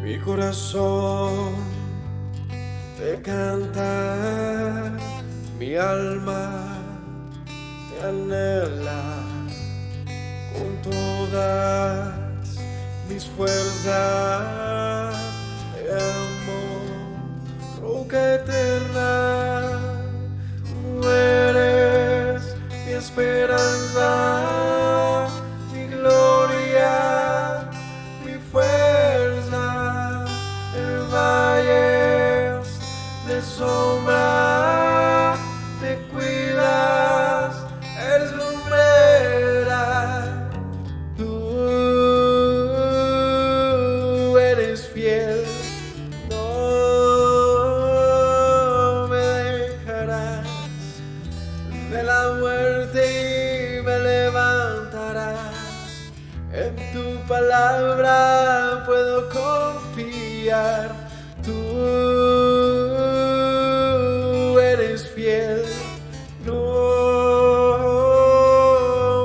Mi corazón te canta, mi alma te anhela con todas mis fuerzas. Te amo, roca eterna, tú eres mi esperanza, mi gloria, mi fuerza. En valles de sombra te cuidas, eres lumbrera. Tú eres fiel, no me dejarás de la muerte y me levantarás. En tu palabra puedo confiar. Tú eres fiel, no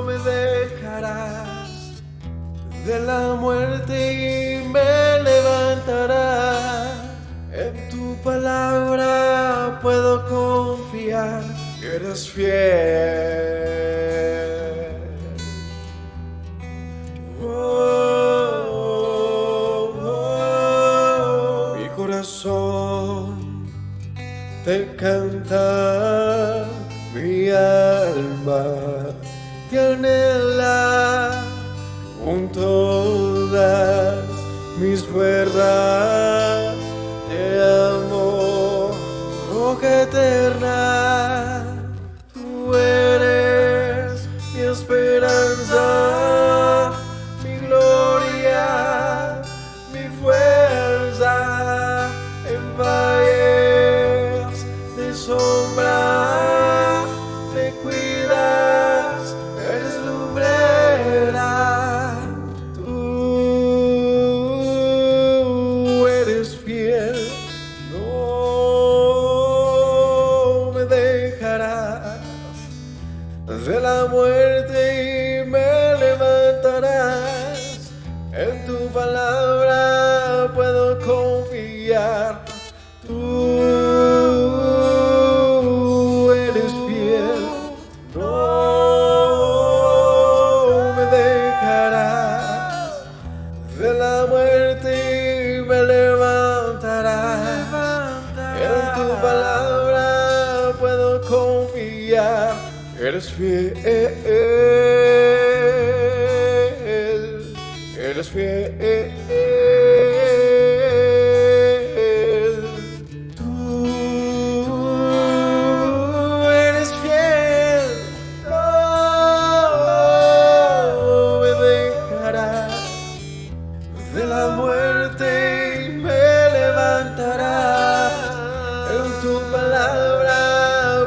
me dejarás de la muerte y me levantarás. En tu palabra puedo confiar. Eres fiel. Mi corazón te canta, mi alma te anhela con todas mis fuerzas. Te amo, roca eterna, tú eres mi esperanza, mi gloria, mi fuerza. En valles de sombra te cuidas, eres lumbrera. Tú eres fiel, no me dejarás de la muerte y me levantarás. En tu palabra puedo confiar. Tú eres fiel, no me dejarás de la muerte y me levantarás. En tu palabra puedo confiar. Eres fiel, eres fiel. Tú eres fiel, no me dejarás de la muerte y me levantarás. En tu palabra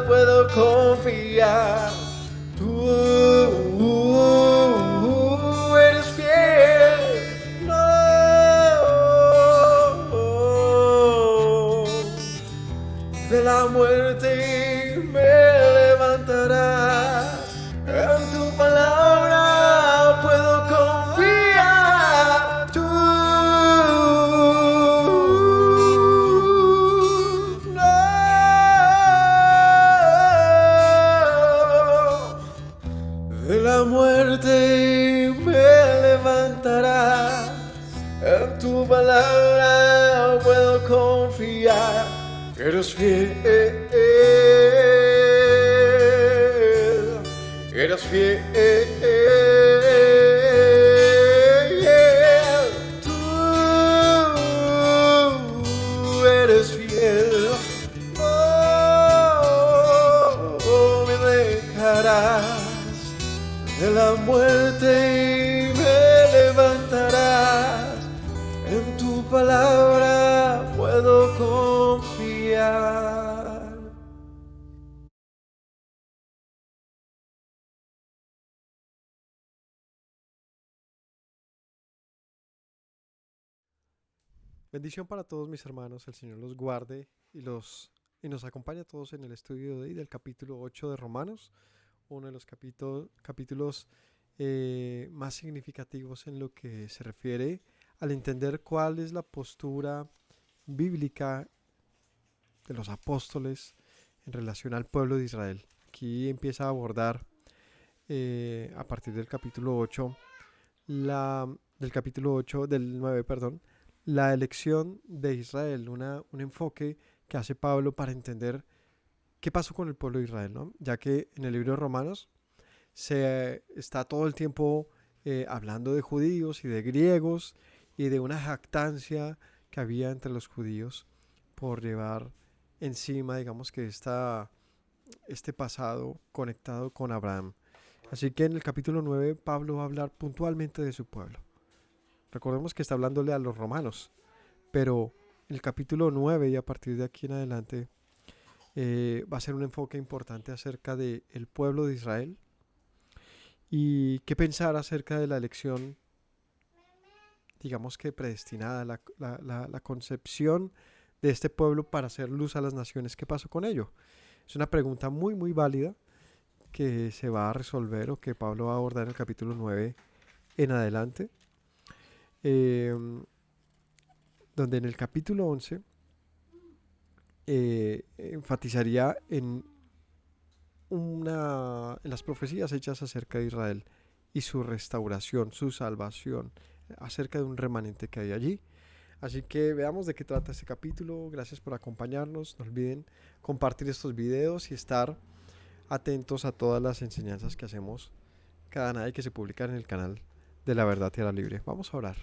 puedo confiar. Tú eres fiel, no de la muerte me levantarás. En tu palabra puedo confiar. Tú no de la muerte me levantarás. En tu palabra puedo confiar. Eres fiel, eres fiel. Tú eres fiel, no me dejarás de la muerte y me levantarás. En tu palabra puedo confiar. Bendición para todos mis hermanos, el Señor los guarde y nos acompaña a todos en el estudio de hoy del capítulo 8 de Romanos, uno de los capítulos más significativos en lo que se refiere al entender cuál es la postura bíblica de los apóstoles en relación al pueblo de Israel. Aquí empieza a abordar a partir del capítulo 8, del 9, perdón, la elección de Israel, un enfoque que hace Pablo para entender qué pasó con el pueblo de Israel, ¿no? Ya que en el libro de Romanos se está todo el tiempo hablando de judíos y de griegos y de una jactancia que había entre los judíos por llevar encima, digamos que este pasado conectado con Abraham. Así que en el capítulo 9 Pablo va a hablar puntualmente de su pueblo. Recordemos que está hablándole a los romanos, pero en el capítulo 9 y a partir de aquí en adelante va a ser un enfoque importante acerca del pueblo de Israel y qué pensar acerca de la elección, digamos que predestinada, la concepción de este pueblo para hacer luz a las naciones. ¿Qué pasó con ello? Es una pregunta muy muy válida que se va a resolver o que Pablo va a abordar en el capítulo 9 en adelante, donde en el capítulo 11 enfatizaría en las profecías hechas acerca de Israel y su restauración, su salvación, acerca de un remanente que hay allí. Así que veamos de qué trata este capítulo. Gracias por acompañarnos. No olviden compartir estos videos y estar atentos a todas las enseñanzas que hacemos cada día que se publican en el canal de La Verdad Tierra Libre. Vamos a orar.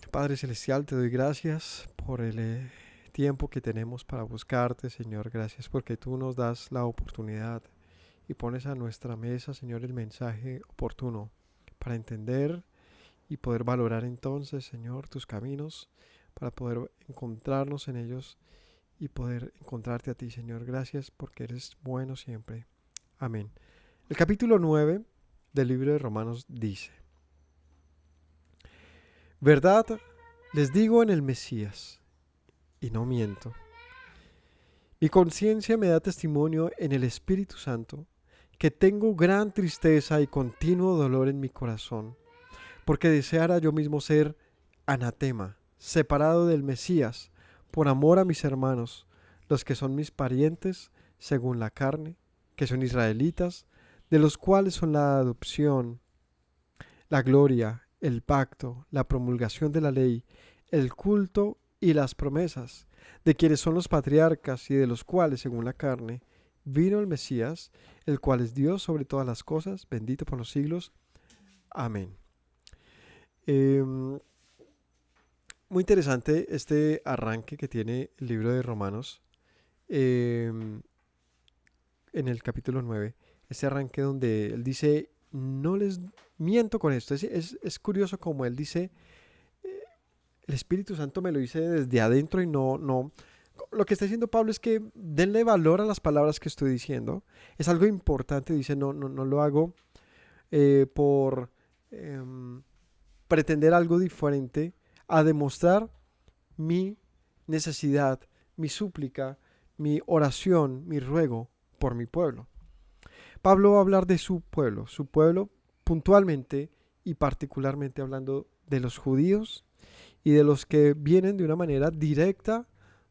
Padre Celestial, te doy gracias por el tiempo que tenemos para buscarte, Señor. Gracias porque tú nos das la oportunidad y pones a nuestra mesa, Señor, el mensaje oportuno para entender y poder valorar entonces, Señor, tus caminos, para poder encontrarnos en ellos y poder encontrarte a ti, Señor. Gracias porque eres bueno siempre. Amén. El capítulo 9 del libro de Romanos dice: verdad les digo en el Mesías, y no miento. Mi conciencia me da testimonio en el Espíritu Santo que tengo gran tristeza y continuo dolor en mi corazón, porque deseara yo mismo ser anatema, separado del Mesías, por amor a mis hermanos, los que son mis parientes según la carne, que son israelitas, de los cuales son la adopción, la gloria, el pacto, la promulgación de la ley, el culto y las promesas, de quienes son los patriarcas y de los cuales, según la carne, vino el Mesías, el cual es Dios sobre todas las cosas, bendito por los siglos. Amén. Muy interesante este arranque que tiene el libro de Romanos en el capítulo 9. Este arranque donde él dice, no les miento con esto. Es curioso como él dice, el Espíritu Santo me lo dice desde adentro y no. Lo que está diciendo Pablo es que denle valor a las palabras que estoy diciendo. Es algo importante, dice, no lo hago por pretender algo diferente, a demostrar mi necesidad, mi súplica, mi oración, mi ruego por mi pueblo. Pablo va a hablar de su pueblo puntualmente y particularmente hablando de los judíos y de los que vienen de una manera directa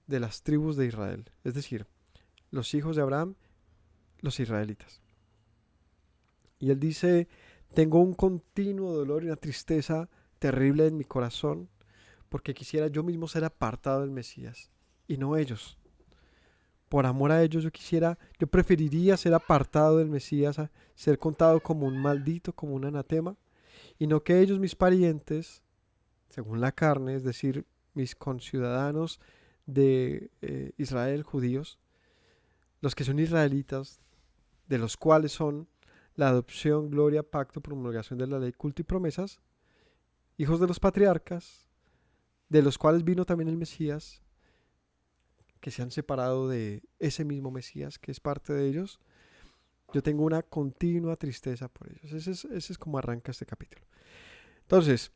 de las tribus de Israel, es decir, los hijos de Abraham, los israelitas. Y él dice, tengo un continuo dolor y una tristeza terrible en mi corazón, porque quisiera yo mismo ser apartado del Mesías y no ellos. Por amor a ellos yo preferiría ser apartado del Mesías, a ser contado como un maldito, como un anatema, y no que ellos, mis parientes, según la carne, es decir, mis conciudadanos de Israel, judíos, los que son israelitas, de los cuales son la adopción, gloria, pacto, promulgación de la ley, culto y promesas, hijos de los patriarcas, de los cuales vino también el Mesías, que se han separado de ese mismo Mesías que es parte de ellos. Yo tengo una continua tristeza por ellos. Ese es como arranca este capítulo. Entonces,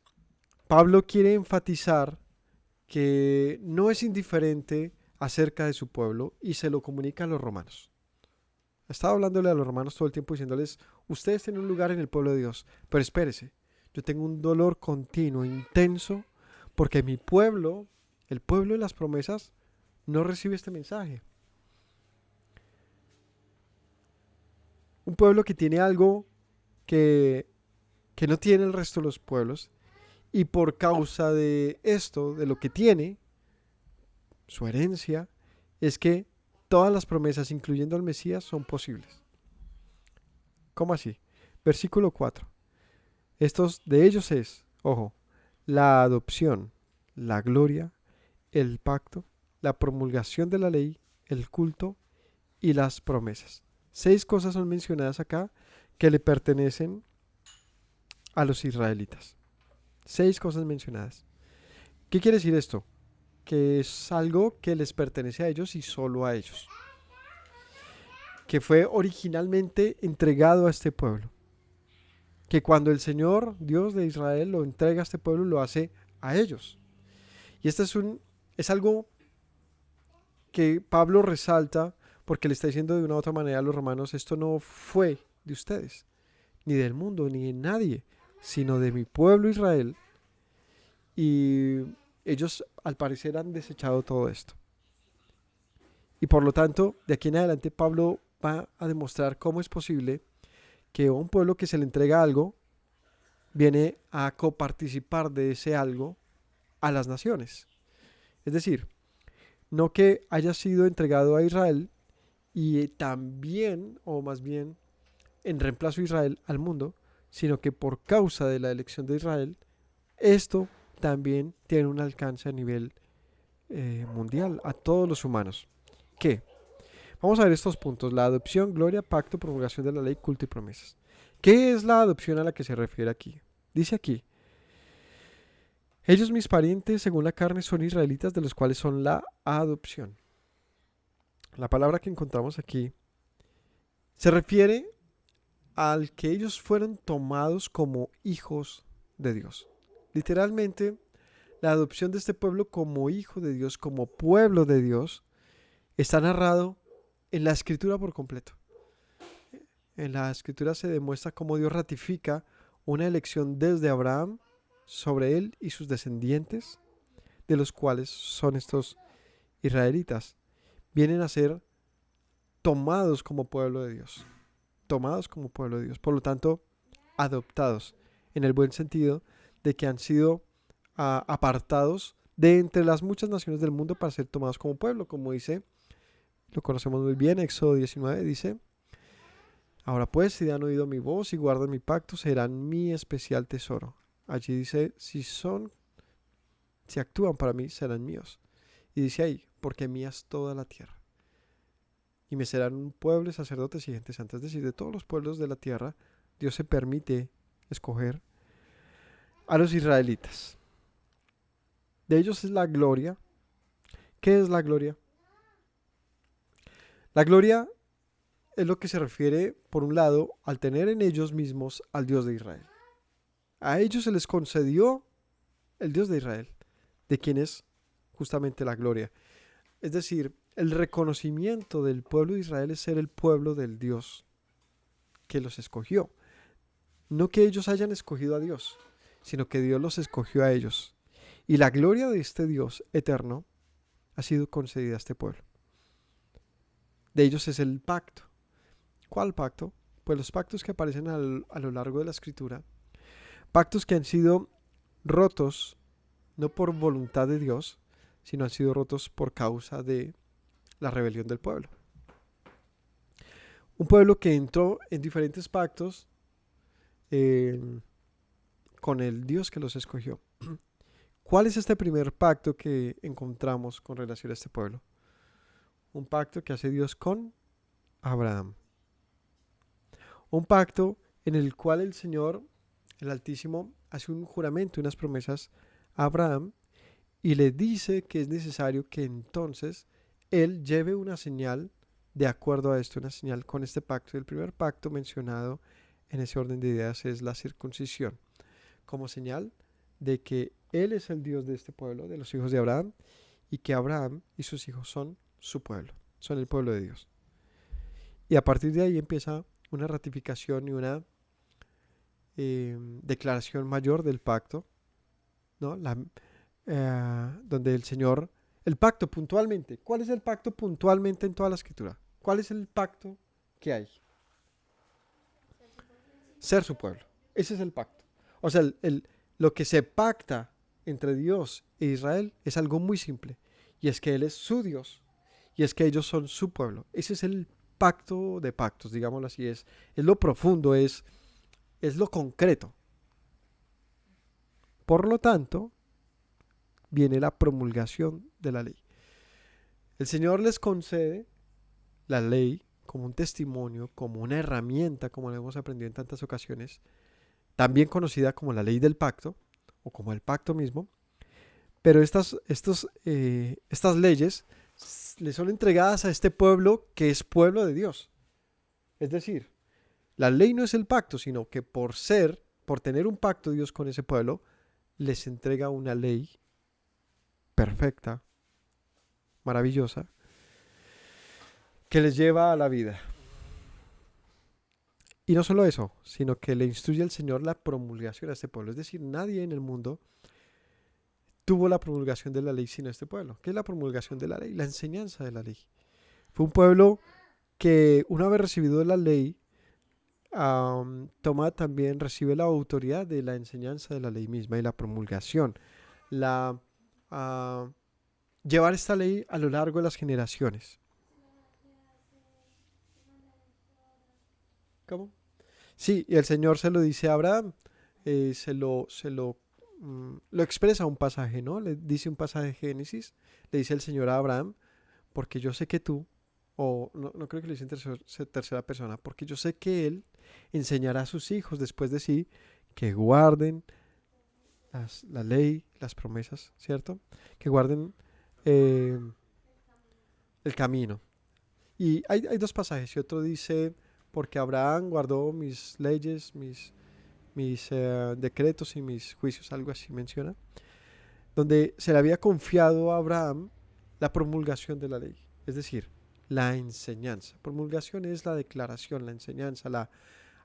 Pablo quiere enfatizar que no es indiferente acerca de su pueblo y se lo comunica a los romanos. Ha estado hablándole a los romanos todo el tiempo diciéndoles, ustedes tienen un lugar en el pueblo de Dios, pero espérese, Yo tengo un dolor continuo, intenso, porque mi pueblo, el pueblo de las promesas, no recibe este mensaje. Un pueblo que tiene algo que no tiene el resto de los pueblos, y por causa de esto, de lo que tiene, su herencia, es que todas las promesas, incluyendo al Mesías, son posibles. ¿Cómo así? Versículo 4. Estos de ellos es, ojo, la adopción, la gloria, el pacto, la promulgación de la ley, el culto y las promesas. 6 cosas son mencionadas acá que le pertenecen a los israelitas. 6 cosas mencionadas. ¿Qué quiere decir esto? Que es algo que les pertenece a ellos y solo a ellos. Que fue originalmente entregado a este pueblo. Que cuando el Señor, Dios de Israel, lo entrega a este pueblo, lo hace a ellos. Y este es algo que Pablo resalta porque le está diciendo de una u otra manera a los romanos, esto no fue de ustedes, ni del mundo, ni de nadie, sino de mi pueblo Israel. Y ellos al parecer han desechado todo esto. Y por lo tanto, de aquí en adelante Pablo va a demostrar cómo es posible que a un pueblo que se le entrega algo viene a coparticipar de ese algo a las naciones. Es decir, no que haya sido entregado a Israel y también, o más bien en reemplazo de Israel al mundo, sino que por causa de la elección de Israel, esto también tiene un alcance a nivel mundial, a todos los humanos. ¿Qué? Vamos a ver estos puntos: la adopción, gloria, pacto, promulgación de la ley, culto y promesas. ¿Qué es la adopción a la que se refiere aquí? Dice aquí: ellos mis parientes según la carne son israelitas, de los cuales son la adopción. La palabra que encontramos aquí se refiere al que ellos fueron tomados como hijos de Dios. Literalmente, la adopción de este pueblo como hijo de Dios, como pueblo de Dios, está narrado en la Escritura por completo. En la Escritura se demuestra cómo Dios ratifica una elección desde Abraham sobre él y sus descendientes, de los cuales son estos israelitas. Vienen a ser tomados como pueblo de Dios. Tomados como pueblo de Dios. Por lo tanto, adoptados, en el buen sentido de que han sido apartados de entre las muchas naciones del mundo para ser tomados como pueblo, como dice, lo conocemos muy bien, Éxodo 19 dice: ahora pues, si han oído mi voz y guardan mi pacto, serán mi especial tesoro. Allí dice, si actúan para mí, serán míos. Y dice ahí, porque mía es toda la tierra. Y me serán un pueblo, sacerdotes y gentes santas. Es decir, de todos los pueblos de la tierra, Dios se permite escoger a los israelitas. De ellos es la gloria. ¿Qué es la gloria? La gloria es lo que se refiere, por un lado, al tener en ellos mismos al Dios de Israel. A ellos se les concedió el Dios de Israel, de quien es justamente la gloria. Es decir, el reconocimiento del pueblo de Israel es ser el pueblo del Dios que los escogió. No que ellos hayan escogido a Dios, sino que Dios los escogió a ellos. Y la gloria de este Dios eterno ha sido concedida a este pueblo. De ellos es el pacto. ¿Cuál pacto? Pues los pactos que aparecen a lo largo de la Escritura. Pactos que han sido rotos no por voluntad de Dios, sino han sido rotos por causa de la rebelión del pueblo. Un pueblo que entró en diferentes pactos con el Dios que los escogió. ¿Cuál es este primer pacto que encontramos con relación a este pueblo? Un pacto que hace Dios con Abraham. Un pacto en el cual el Señor, el Altísimo, hace un juramento, unas promesas a Abraham y le dice que es necesario que entonces él lleve una señal de acuerdo a esto, una señal con este pacto. El primer pacto mencionado en ese orden de ideas es la circuncisión, como señal de que él es el Dios de este pueblo, de los hijos de Abraham, y que Abraham y sus hijos son su pueblo, son el pueblo de Dios. Y a partir de ahí empieza una ratificación y una declaración mayor del pacto, ¿no? Donde el Señor, el pacto puntualmente, ¿cuál es el pacto puntualmente en toda la Escritura? ¿Cuál es el pacto que hay? Ser su pueblo. Ese es el pacto. O sea, lo que se pacta entre Dios e Israel es algo muy simple. Y es que Él es su Dios. Y es que ellos son su pueblo. Ese es el pacto de pactos, digámoslo así. Es lo profundo, es lo concreto. Por lo tanto, viene la promulgación de la ley. El Señor les concede la ley como un testimonio, como una herramienta, como lo hemos aprendido en tantas ocasiones, también conocida como la ley del pacto o como el pacto mismo, pero estas leyes le son entregadas a este pueblo que es pueblo de Dios. Es decir, la ley no es el pacto, sino que por tener un pacto Dios con ese pueblo, les entrega una ley perfecta, maravillosa, que les lleva a la vida. Y no solo eso, sino que le instruye al Señor la promulgación a este pueblo. Es decir, nadie en el mundo tuvo la promulgación de la ley sino este pueblo. ¿Qué es la promulgación de la ley? La enseñanza de la ley. Fue un pueblo que una vez recibido la ley, también recibe la autoridad de la enseñanza de la ley misma y la promulgación. Llevar esta ley a lo largo de las generaciones. ¿Cómo? Sí, y el Señor se lo dice a Abraham, lo expresa un pasaje, ¿no? Le dice un pasaje de Génesis, le dice el Señor a Abraham, porque yo sé que tú, o no creo que lo dice en tercera persona, porque yo sé que él enseñará a sus hijos después de sí que guarden la ley, las promesas, ¿cierto? Que guarden el camino. Y hay dos pasajes, y otro dice, porque Abraham guardó mis leyes, mis decretos y mis juicios, algo así menciona, donde se le había confiado a Abraham la promulgación de la ley, es decir, la enseñanza. Promulgación es la declaración, la enseñanza,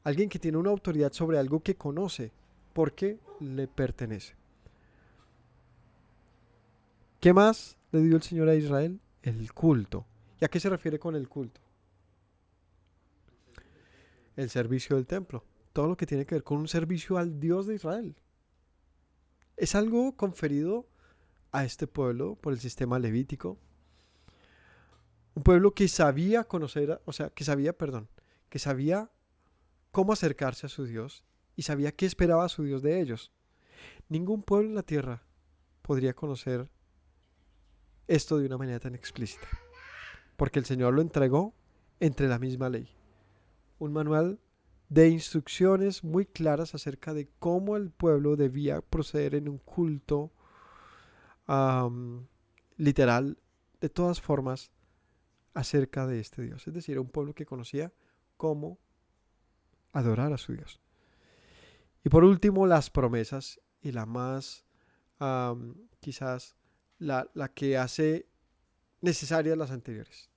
alguien que tiene una autoridad sobre algo que conoce porque le pertenece. ¿Qué más le dio el Señor a Israel? El culto. ¿Y a qué se refiere con el culto? El servicio del templo. Todo lo que tiene que ver con un servicio al Dios de Israel. Es algo conferido a este pueblo por el sistema levítico. Un pueblo que sabía que sabía cómo acercarse a su Dios y sabía qué esperaba su Dios de ellos. Ningún pueblo en la tierra podría conocer esto de una manera tan explícita, porque el Señor lo entregó entre la misma ley. Un manual de instrucciones muy claras acerca de cómo el pueblo debía proceder en un culto literal, de todas formas, acerca de este Dios. Es decir, un pueblo que conocía cómo adorar a su Dios. Y por último, las promesas, y la más, quizás, la que hace necesarias las anteriores.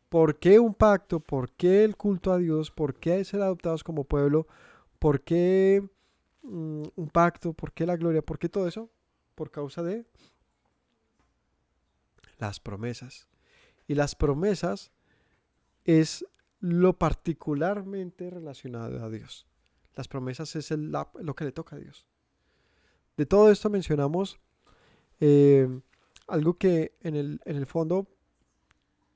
¿Por qué un pacto? ¿Por qué el culto a Dios? ¿Por qué ser adoptados como pueblo? ¿Por qué un pacto? ¿Por qué la gloria? ¿Por qué todo eso? Por causa de las promesas. Y las promesas es lo particularmente relacionado a Dios. Las promesas es lo que le toca a Dios. De todo esto mencionamos algo que en el fondo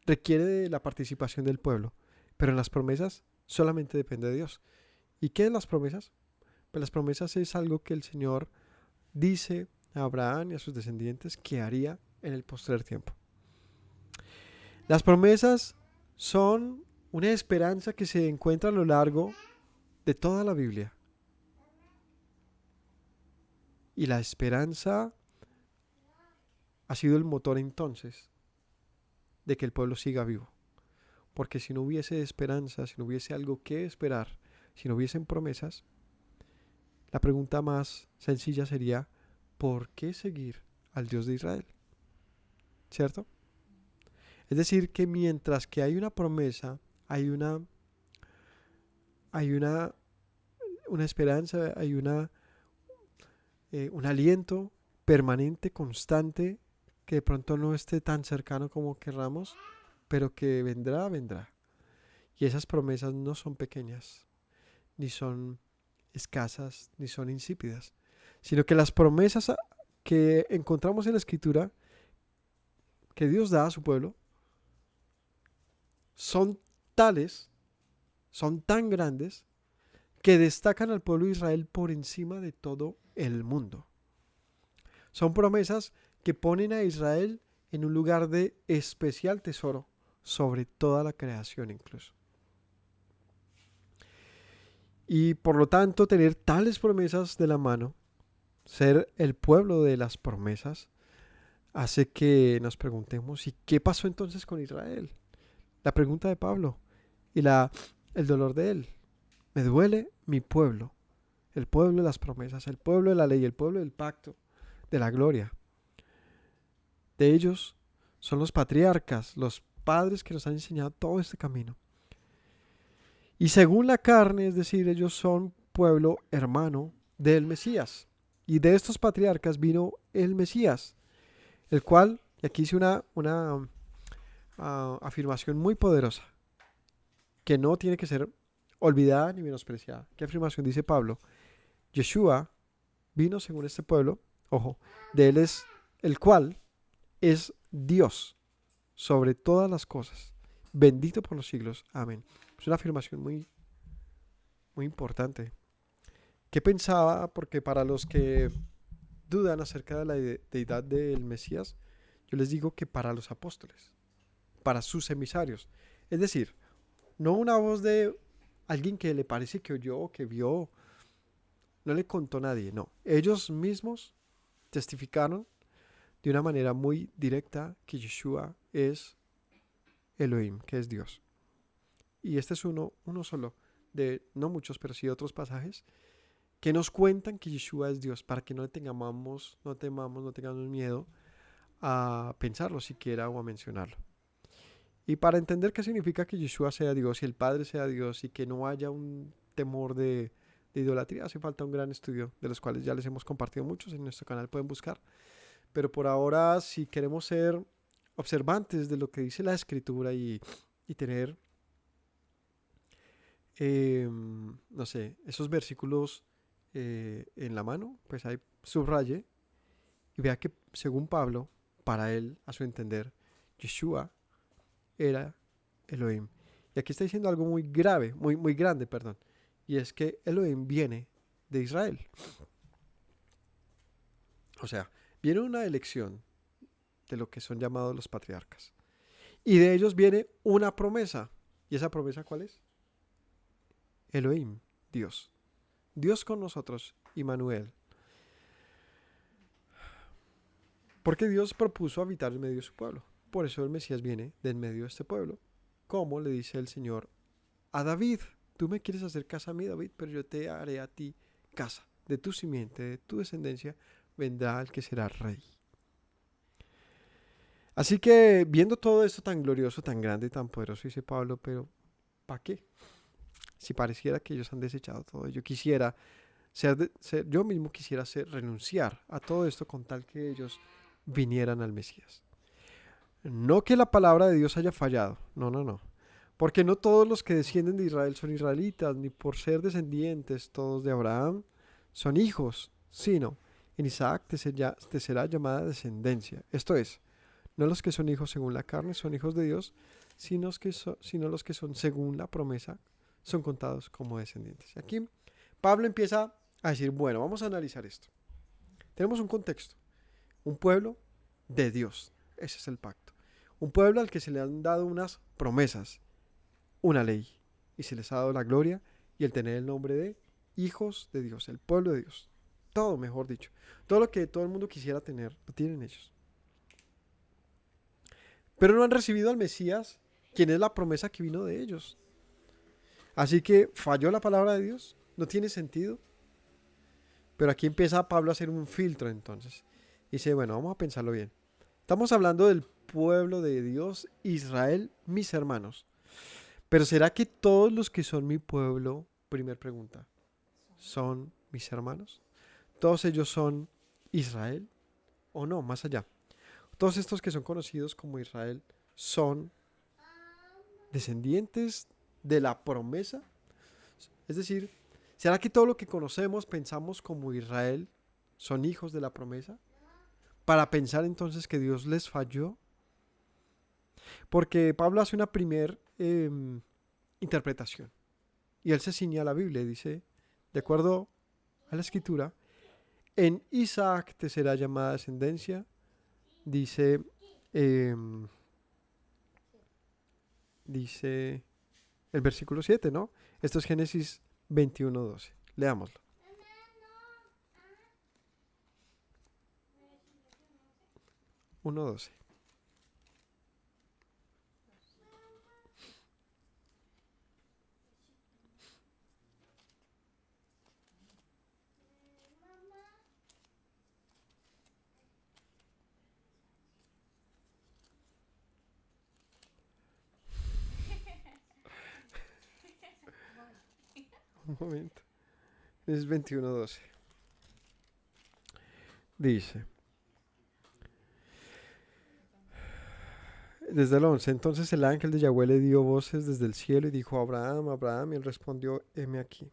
requiere de la participación del pueblo, pero en las promesas solamente depende de Dios. ¿Y qué es las promesas? Pues las promesas es algo que el Señor dice a Abraham y a sus descendientes que haría en el postrer tiempo. Las promesas son una esperanza que se encuentra a lo largo de toda la Biblia. Y la esperanza ha sido el motor entonces de que el pueblo siga vivo. Porque si no hubiese esperanza, si no hubiese algo que esperar, si no hubiesen promesas, la pregunta más sencilla sería, ¿por qué seguir al Dios de Israel? ¿Cierto? Es decir, que mientras que hay una promesa, hay un una esperanza, hay un aliento permanente, constante, que de pronto no esté tan cercano como querramos, pero que vendrá, vendrá. Y esas promesas no son pequeñas, ni son escasas, ni son insípidas, sino que las promesas que encontramos en la Escritura, que Dios da a su pueblo, son tales, son tan grandes, que destacan al pueblo de Israel por encima de todo el mundo. Son promesas que ponen a Israel en un lugar de especial tesoro sobre toda la creación incluso. Y por lo tanto, tener tales promesas de la mano, ser el pueblo de las promesas, hace que nos preguntemos, ¿y qué pasó entonces con Israel? La pregunta de Pablo y el dolor de él. Me duele mi pueblo, el pueblo de las promesas, el pueblo de la ley, el pueblo del pacto, de la gloria. De ellos son los patriarcas, los padres que nos han enseñado todo este camino. Y según la carne, es decir, ellos son pueblo hermano del Mesías. Y de estos patriarcas vino el Mesías, el cual, y aquí hice una afirmación muy poderosa, que no tiene que ser olvidada ni menospreciada. ¿Qué afirmación dice Pablo? Yeshua vino según este pueblo, ojo, de él es el cual es Dios sobre todas las cosas, bendito por los siglos. Amén. Es una afirmación muy, muy importante. ¿Qué pensaba? Porque para los que dudan acerca de la deidad del Mesías, yo les digo que para los apóstoles, para sus emisarios, es decir, no una voz de alguien que le parece que oyó, que vio, no le contó a nadie, no. Ellos mismos testificaron de una manera muy directa que Yeshua es Elohim, que es Dios. Y este es uno solo de, no muchos, pero sí otros pasajes que nos cuentan que Yeshua es Dios, para que no temamos, no tengamos miedo a pensarlo siquiera o a mencionarlo. Y para entender qué significa que Yeshua sea Dios y el Padre sea Dios y que no haya un temor de idolatría, hace falta un gran estudio, de los cuales ya les hemos compartido muchos en nuestro canal, pueden buscar. Pero por ahora, si queremos ser observantes de lo que dice la Escritura y tener, no sé, esos versículos en la mano, pues ahí subraye y vea que según Pablo, para él, a su entender, Yeshua era Elohim. Y aquí está diciendo algo muy grave, muy grande, perdón. Y es que Elohim viene de Israel. O sea, viene una elección de lo que son llamados los patriarcas. Y de ellos viene una promesa. ¿Y esa promesa cuál es? Elohim, Dios. Dios con nosotros, Immanuel. Porque Dios propuso habitar en medio de su pueblo. Por eso el Mesías viene de en medio de este pueblo. Como le dice el Señor a David: tú me quieres hacer casa a mí, David, pero yo te haré a ti casa. De tu simiente, de tu descendencia, vendrá el que será rey. Así que viendo todo esto tan glorioso, tan grande, tan poderoso, dice Pablo, pero ¿para qué? Si pareciera que ellos han desechado todo. Yo quisiera yo mismo quisiera renunciar a todo esto con tal que ellos vinieran al Mesías. No que la palabra de Dios haya fallado, no. Porque no todos los que descienden de Israel son israelitas, ni por ser descendientes todos de Abraham son hijos, sino en Isaac te será llamada descendencia. Esto es, no los que son hijos según la carne son hijos de Dios, sino los que son según la promesa son contados como descendientes. Y aquí Pablo empieza a decir, bueno, vamos a analizar esto. Tenemos un contexto, un pueblo de Dios, ese es el pacto. Un pueblo al que se le han dado unas promesas, una ley, y se les ha dado la gloria y el tener el nombre de hijos de Dios, el pueblo de Dios. Todo, mejor dicho. Todo lo que todo el mundo quisiera tener, lo tienen ellos. Pero no han recibido al Mesías, quien es la promesa que vino de ellos. Así que falló la palabra de Dios, no tiene sentido. Pero aquí empieza Pablo a hacer un filtro entonces. Dice, bueno, vamos a pensarlo bien. Estamos hablando del pueblo de Dios, Israel, mis hermanos. Pero ¿será que todos los que son mi pueblo, primer pregunta, son mis hermanos. Todos ellos son Israel, o no, más allá. Todos estos que son conocidos como Israel son descendientes de la promesa. Es decir, ¿será que todo lo que conocemos, pensamos como Israel, son hijos de la promesa? Para pensar entonces que Dios les falló. Porque Pablo hace una primer interpretación. Y él se ciña a la Biblia y dice, de acuerdo a la escritura, en Isaac te será llamada descendencia. Dice, dice el versículo 7, ¿no? Esto es Génesis 21:12. Leámoslo. Uno 12. Un momento. Es 21:12. Dice, desde el 11, entonces el ángel de Yahweh le dio voces desde el cielo y dijo, Abraham, Abraham, y él respondió, heme aquí.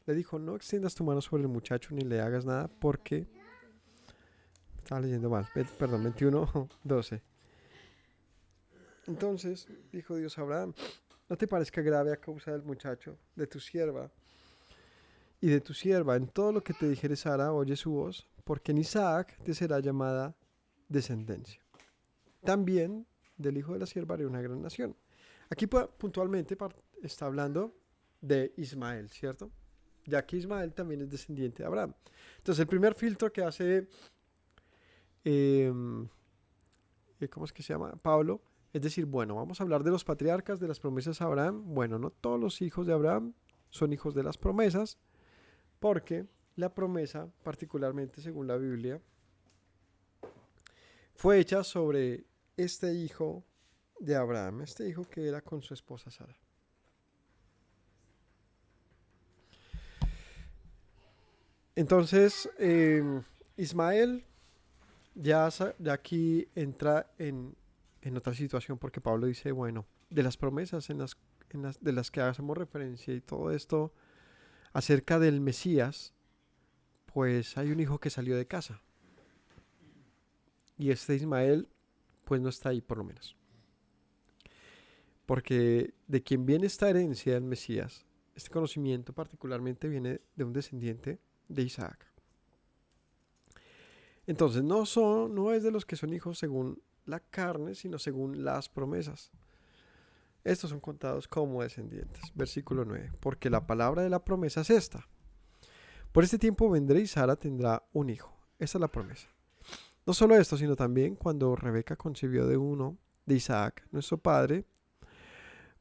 Le dijo, no extiendas tu mano sobre el muchacho ni le hagas nada porque... Estaba leyendo mal, perdón, 21:12. Entonces dijo Dios a Abraham, no te parezca grave a causa del muchacho, de tu sierva y de tu sierva. En todo lo que te dijere Sara, oye su voz, porque en Isaac te será llamada descendencia. También del hijo de la sierva haré una gran nación. Aquí puntualmente está hablando de Ismael, ¿cierto? Ya que Ismael también es descendiente de Abraham. Entonces el primer filtro que hace, ¿cómo es que se llama? Pablo, es decir, bueno, vamos a hablar de los patriarcas, de las promesas a Abraham. Bueno, no todos los hijos de Abraham son hijos de las promesas, porque la promesa, particularmente según la Biblia, fue hecha sobre este hijo de Abraham, este hijo que era con su esposa Sara. Entonces, Ismael ya aquí entra en otra situación, porque Pablo dice, bueno, de las promesas de las que hacemos referencia y todo esto acerca del Mesías, pues hay un hijo que salió de casa. Y este Ismael, pues no está ahí por lo menos. Porque de quien viene esta herencia del Mesías, este conocimiento particularmente viene de un descendiente de Isaac. Entonces no es de los que son hijos según la carne, sino según las promesas. Estos son contados como descendientes. Versículo 9. Porque la palabra de la promesa es esta. Por este tiempo vendré y Sara tendrá un hijo. Esta es la promesa. No solo esto, sino también cuando Rebeca concibió de uno, de Isaac, nuestro padre,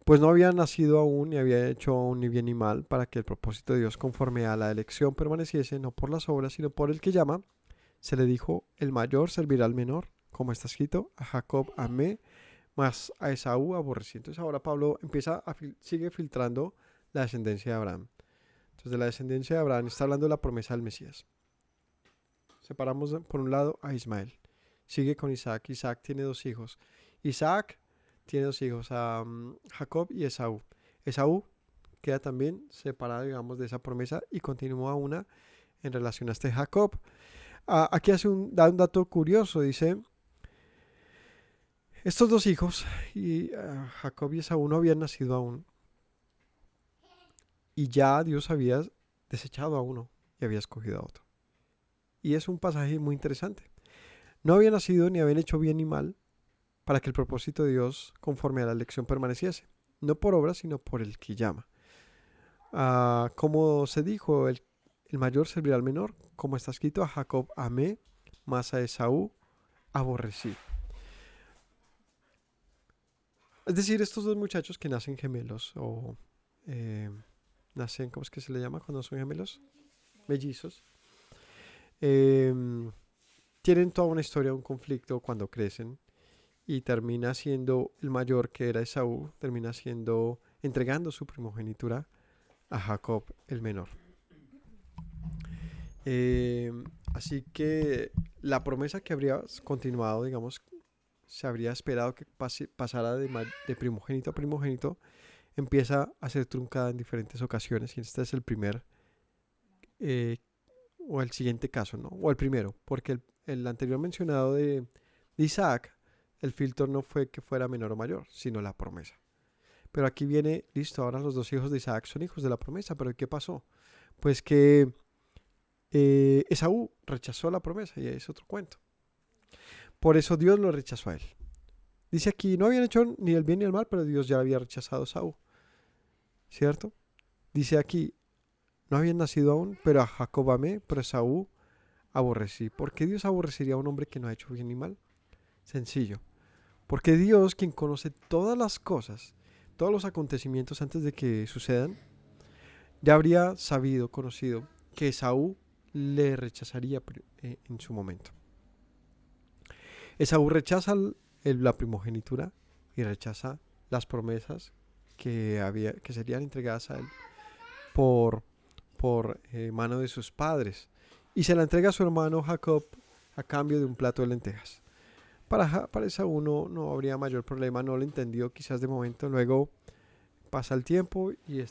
pues no había nacido aún ni había hecho aún ni bien ni mal, para que el propósito de Dios conforme a la elección permaneciese, no por las obras, sino por el que llama. Se le dijo, el mayor servirá al menor, como está escrito, a Jacob amé, mas a Esaú aborrecí. Entonces ahora Pablo sigue filtrando la descendencia de Abraham. Entonces de la descendencia de Abraham está hablando de la promesa del Mesías. Separamos por un lado a Ismael. Sigue con Isaac. Isaac tiene dos hijos. Isaac tiene dos hijos, a Jacob y Esaú. Esaú queda también separado, digamos, de esa promesa y continúa una en relación a este Jacob. Aquí da un dato curioso, dice, estos dos hijos, Jacob y Esaú, no habían nacido aún. Y ya Dios había desechado a uno y había escogido a otro. Y es un pasaje muy interesante. No había nacido ni habían hecho bien ni mal para que el propósito de Dios conforme a la elección permaneciese. No por obra, sino por el que llama. Como se dijo, el mayor servirá al menor. Como está escrito, a Jacob amé, mas a Esaú aborrecí. Es decir, estos dos muchachos que nacen gemelos o nacen, ¿cómo es que se le llama cuando son gemelos? Mellizos. Tienen toda una historia, un conflicto cuando crecen y termina siendo el mayor, que era Esaú, termina entregando su primogenitura a Jacob el menor. Eh, Así que la promesa que habría continuado, digamos, se habría esperado que pasara de primogénito a primogénito, empieza a ser truncada en diferentes ocasiones y este es el primer eh, o el siguiente caso, ¿no? O el primero, porque el anterior mencionado de Isaac, el filtro no fue que fuera menor o mayor, sino la promesa. Pero aquí viene, listo, ahora los dos hijos de Isaac son hijos de la promesa, pero ¿qué pasó? Pues que Esaú rechazó la promesa y es otro cuento. Por eso Dios lo rechazó a él. Dice aquí, no habían hecho ni el bien ni el mal, pero Dios ya había rechazado a Esaú, ¿cierto? Dice aquí, no habían nacido aún, pero a Jacob amé, pero a Esaú aborrecí. ¿Por qué Dios aborrecería a un hombre que no ha hecho bien ni mal? Sencillo. Porque Dios, quien conoce todas las cosas, todos los acontecimientos antes de que sucedan, ya habría sabido, conocido, que Esaú le rechazaría en su momento. Esaú rechaza la primogenitura y rechaza las promesas que serían entregadas a él por, por mano de sus padres. Y se la entrega a su hermano Jacob a cambio de un plato de lentejas. Para Esaú no habría mayor problema, no lo entendió quizás de momento. Luego pasa el tiempo y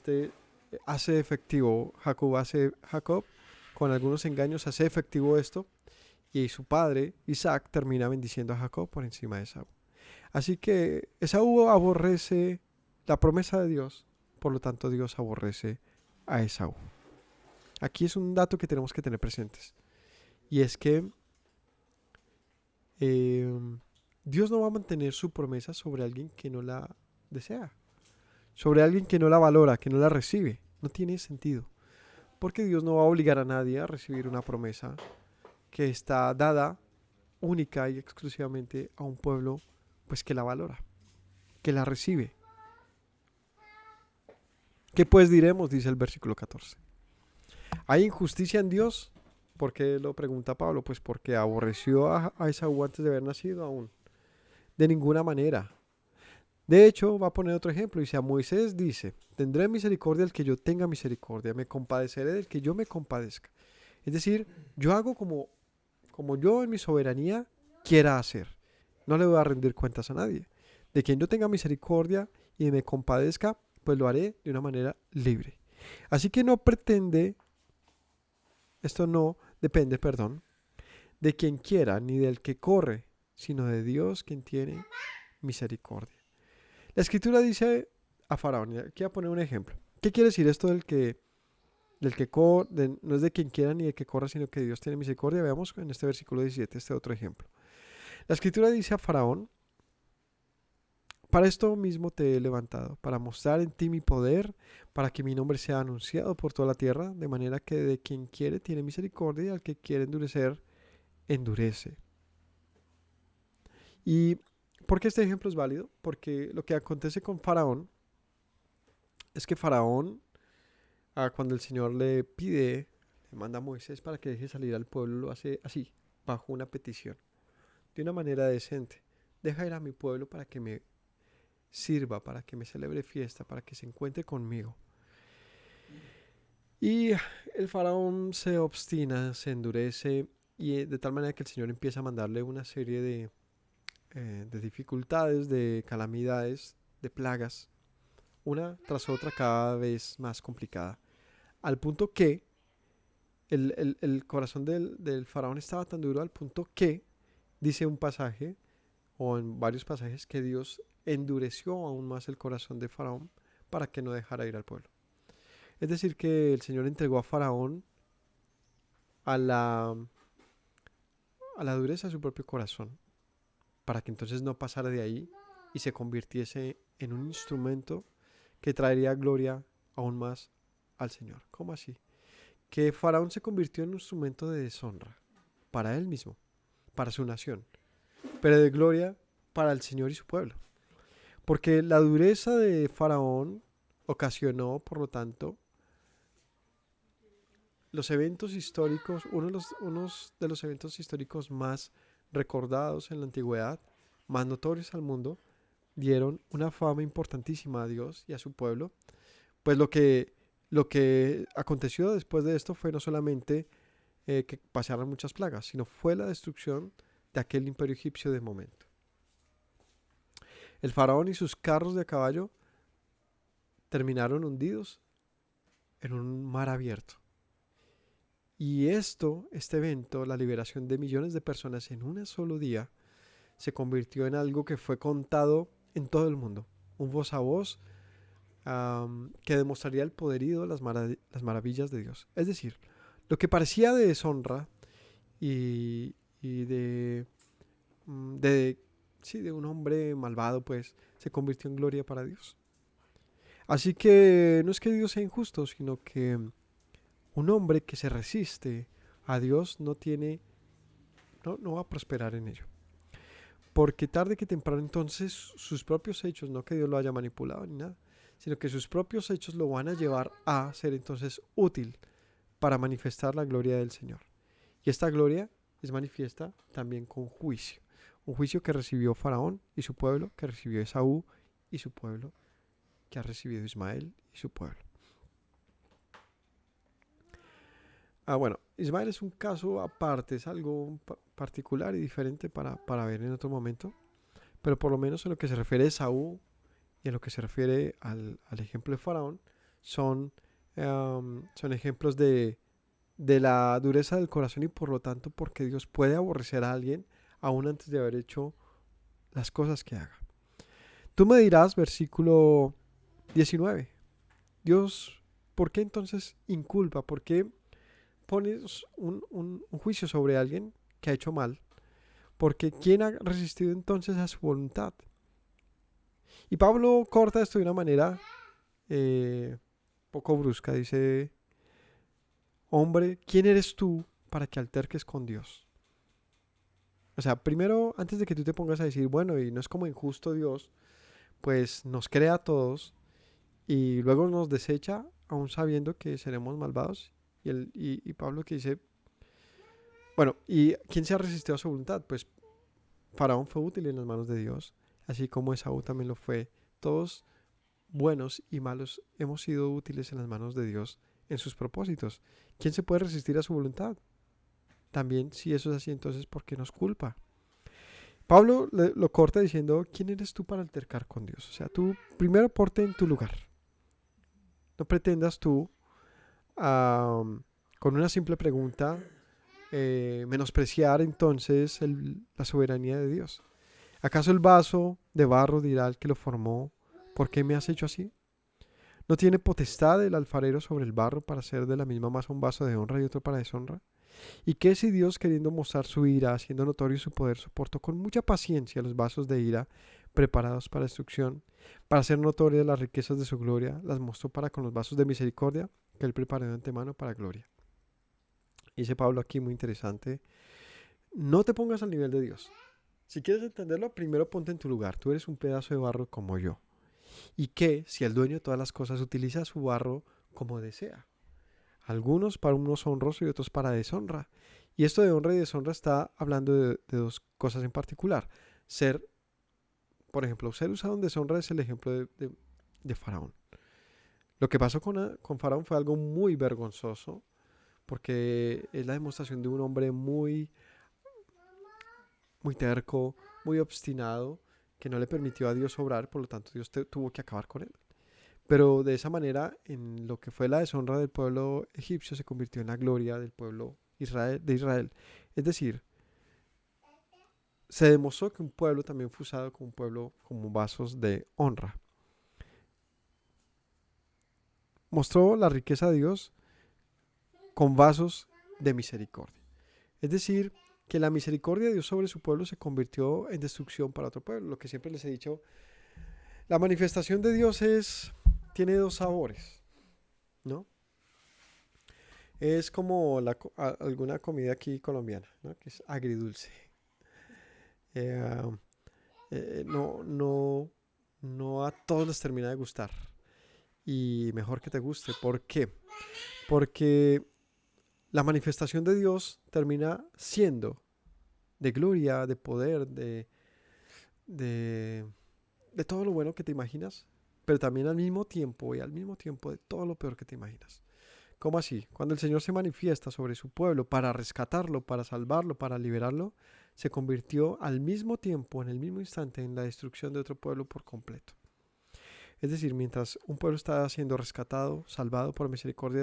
hace efectivo, Jacob con algunos engaños hace efectivo esto y su padre Isaac termina bendiciendo a Jacob por encima de Esaú. Así que Esaú aborrece la promesa de Dios, por lo tanto Dios aborrece a Esaú. Aquí es un dato que tenemos que tener presentes y es que Dios no va a mantener su promesa sobre alguien que no la desea, sobre alguien que no la valora, que no la recibe. No tiene sentido, porque Dios no va a obligar a nadie a recibir una promesa que está dada única y exclusivamente a un pueblo pues que la valora, que la recibe. ¿Qué pues diremos? Dice el versículo 14. ¿Hay injusticia en Dios? ¿Por qué lo pregunta Pablo? Pues porque aborreció a Esaú antes de haber nacido aún. De ninguna manera. De hecho, va a poner otro ejemplo. Dice, a Moisés dice, tendré misericordia del que yo tenga misericordia, me compadeceré del que yo me compadezca. Es decir, yo hago como yo en mi soberanía quiera hacer. No le voy a rendir cuentas a nadie. De quien yo tenga misericordia y me compadezca, pues lo haré de una manera libre. Así que esto no depende, perdón, de quien quiera ni del que corre, sino de Dios quien tiene misericordia. La escritura dice a Faraón, aquí voy a poner un ejemplo. ¿Qué quiere decir esto no es de quien quiera ni de que corra, sino que Dios tiene misericordia? Veamos en este versículo 17 este otro ejemplo. La escritura dice a Faraón, para esto mismo te he levantado, para mostrar en ti mi poder, para que mi nombre sea anunciado por toda la tierra, de manera que de quien quiere tiene misericordia y al que quiere endurecer, endurece. ¿Y por qué este ejemplo es válido? Porque lo que acontece con Faraón es que Faraón, cuando el Señor le manda a Moisés para que deje salir al pueblo, lo hace así, bajo una petición, de una manera decente. Deja ir a mi pueblo para que me sirva, para que me celebre fiesta, para que se encuentre conmigo. Y el faraón se obstina, se endurece y de tal manera que el Señor empieza a mandarle una serie de dificultades, de calamidades, de plagas, una tras otra cada vez más complicada, al punto que el corazón del faraón estaba tan duro al punto que dice un pasaje o en varios pasajes que Dios endureció aún más el corazón de Faraón para que no dejara ir al pueblo. Es decir, que el Señor entregó a Faraón a la dureza de su propio corazón, para que entonces no pasara de ahí y se convirtiese en un instrumento que traería gloria aún más al Señor. ¿Cómo así? Que Faraón se convirtió en un instrumento de deshonra para él mismo, para su nación, pero de gloria para el Señor y su pueblo. Porque la dureza de Faraón ocasionó, por lo tanto, los eventos históricos, unos de los eventos históricos más recordados en la antigüedad, más notorios al mundo, dieron una fama importantísima a Dios y a su pueblo. Pues lo que aconteció después de esto fue no solamente que pasaran muchas plagas, sino fue la destrucción de aquel imperio egipcio de momento. El faraón y sus carros de caballo terminaron hundidos en un mar abierto. Y este evento, la liberación de millones de personas en un solo día, se convirtió en algo que fue contado en todo el mundo. Un voz a voz que demostraría el poderío, las maravillas de Dios. Es decir, lo que parecía de deshonra y de un hombre malvado, pues se convirtió en gloria para Dios. Así que no es que Dios sea injusto, sino que un hombre que se resiste a Dios no va a prosperar en ello. Porque tarde que temprano entonces sus propios hechos, no que Dios lo haya manipulado ni nada, sino que sus propios hechos lo van a llevar a ser entonces útil para manifestar la gloria del Señor. Y esta gloria es manifiesta también con juicio. Un juicio que recibió Faraón y su pueblo, que recibió Esaú y su pueblo, que ha recibido Ismael y su pueblo. Bueno, Ismael es un caso aparte, es algo particular y diferente para ver en otro momento, pero por lo menos en lo que se refiere a Esaú y en lo que se refiere al ejemplo de Faraón, son ejemplos de la dureza del corazón y por lo tanto porque Dios puede aborrecer a alguien aún antes de haber hecho las cosas que haga. Tú me dirás, versículo 19, Dios, ¿por qué entonces inculpa? ¿Por qué pones un juicio sobre alguien que ha hecho mal? Porque ¿quién ha resistido entonces a su voluntad? Y Pablo corta esto de una manera poco brusca. Dice, hombre, ¿quién eres tú para que alterques con Dios? O sea, primero, antes de que tú te pongas a decir, bueno, y no es como injusto Dios, pues nos crea a todos y luego nos desecha aún sabiendo que seremos malvados. Y Pablo que dice, bueno, ¿y quién se ha resistido a su voluntad? Pues Faraón fue útil en las manos de Dios, así como Esaú también lo fue. Todos, buenos y malos, hemos sido útiles en las manos de Dios en sus propósitos. ¿Quién se puede resistir a su voluntad? También, si eso es así, entonces, ¿por qué nos culpa? Pablo lo corta diciendo, ¿quién eres tú para altercar con Dios? O sea, tú primero ponte en tu lugar. No pretendas tú, con una simple pregunta, menospreciar entonces la soberanía de Dios. ¿Acaso el vaso de barro dirá al que lo formó, ¿por qué me has hecho así? ¿No tiene potestad el alfarero sobre el barro para hacer de la misma masa un vaso de honra y otro para deshonra? ¿Y qué si Dios, queriendo mostrar su ira, haciendo notorio su poder, soportó con mucha paciencia los vasos de ira preparados para destrucción, para hacer notorias las riquezas de su gloria, las mostró para con los vasos de misericordia que él preparó de antemano para gloria? Dice Pablo aquí, muy interesante, no te pongas al nivel de Dios. Si quieres entenderlo, primero ponte en tu lugar. Tú eres un pedazo de barro como yo. Y que si el dueño de todas las cosas utiliza su barro como desea. Algunos para unos honrosos y otros para deshonra. Y esto de honra y deshonra está hablando de dos cosas en particular. Por ejemplo, ser usado en deshonra es el ejemplo de Faraón. Lo que pasó con Faraón fue algo muy vergonzoso, porque es la demostración de un hombre muy, muy terco, muy obstinado, que no le permitió a Dios obrar, por lo tanto Dios tuvo que acabar con él. Pero de esa manera, en lo que fue la deshonra del pueblo egipcio, se convirtió en la gloria del pueblo de Israel. Es decir, se demostró que un pueblo también fue usado como un pueblo, como vasos de honra. Mostró la riqueza de Dios con vasos de misericordia. Es decir, que la misericordia de Dios sobre su pueblo se convirtió en destrucción para otro pueblo. Lo que siempre les he dicho, la manifestación de Dios tiene dos sabores, ¿no? Es como alguna comida aquí colombiana, ¿no? Que es agridulce. No a todos les termina de gustar. Y mejor que te guste. ¿Por qué? Porque la manifestación de Dios termina siendo de gloria, de poder, de todo lo bueno que te imaginas, pero también al mismo tiempo de todo lo peor que te imaginas. ¿Cómo así? Cuando el Señor se manifiesta sobre su pueblo para rescatarlo, para salvarlo, para liberarlo, se convirtió al mismo tiempo, en el mismo instante, en la destrucción de otro pueblo por completo. Es decir, mientras un pueblo está siendo rescatado, salvado por misericordia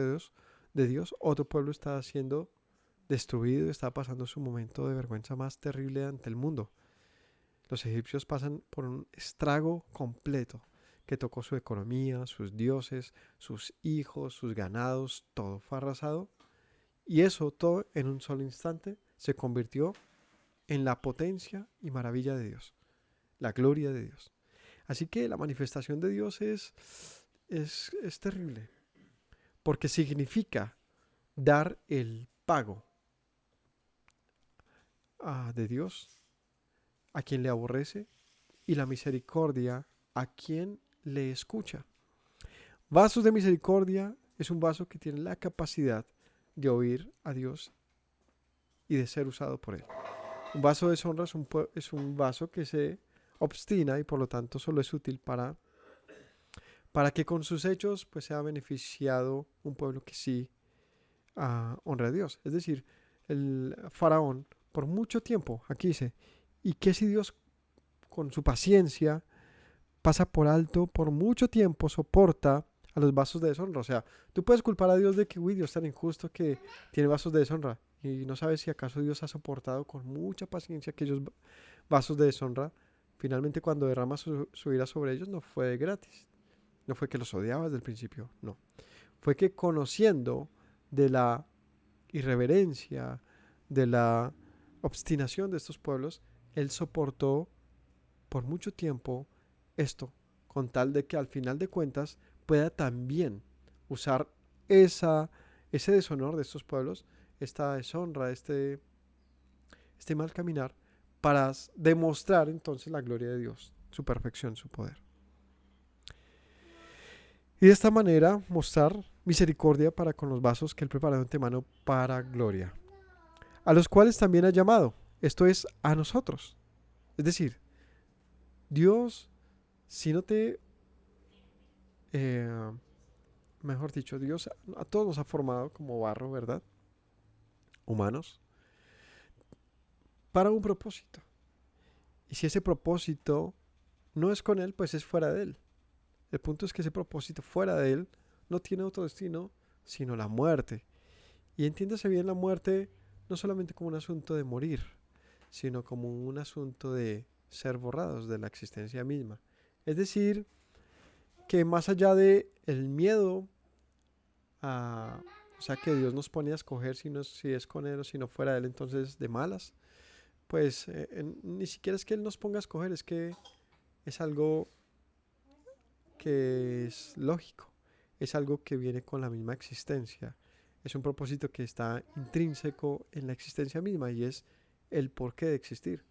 de Dios, otro pueblo está siendo destruido y está pasando su momento de vergüenza más terrible ante el mundo. Los egipcios pasan por un estrago completo que tocó su economía, sus dioses, sus hijos, sus ganados, todo fue arrasado. Y eso todo en un solo instante se convirtió en la potencia y maravilla de Dios, la gloria de Dios. Así que la manifestación de Dios es terrible, porque significa dar el pago de Dios a quien le aborrece y la misericordia a quien le escucha. Vasos de misericordia es un vaso que tiene la capacidad de oír a Dios y de ser usado por Él. Un vaso de deshonra es un vaso que se obstina y por lo tanto solo es útil para que con sus hechos pues sea beneficiado un pueblo que sí honra a Dios. Es decir, el faraón por mucho tiempo, aquí dice, y que si Dios con su paciencia pasa por alto, por mucho tiempo soporta a los vasos de deshonra. O sea, tú puedes culpar a Dios de que, uy, Dios es tan injusto que tiene vasos de deshonra. Y no sabes si acaso Dios ha soportado con mucha paciencia aquellos vasos de deshonra. Finalmente, cuando derrama su ira sobre ellos, no fue de gratis. No fue que los odiaba desde el principio, no. Fue que conociendo de la irreverencia, de la obstinación de estos pueblos, Él soportó por mucho tiempo esto, con tal de que al final de cuentas pueda también usar ese deshonor de estos pueblos, esta deshonra, este mal caminar, para demostrar entonces la gloria de Dios, su perfección, su poder. Y de esta manera mostrar misericordia para con los vasos que Él preparó de antemano para gloria, a los cuales también ha llamado, esto es, a nosotros. Es decir, Dios, si no te... mejor dicho, Dios a todos nos ha formado como barro, ¿verdad? Humanos, para un propósito. Y si ese propósito no es con Él, pues es fuera de Él. El punto es que ese propósito fuera de Él no tiene otro destino sino la muerte. Y entiéndase bien la muerte no solamente como un asunto de morir, sino como un asunto de ser borrados de la existencia misma. Es decir, que más allá de el miedo o sea, que Dios nos pone a escoger si es con Él o si no fuera de Él, entonces de malas, pues ni siquiera es que Él nos ponga a escoger, es que es algo que es lógico, es algo que viene con la misma existencia, es un propósito que está intrínseco en la existencia misma y es el porqué de existir.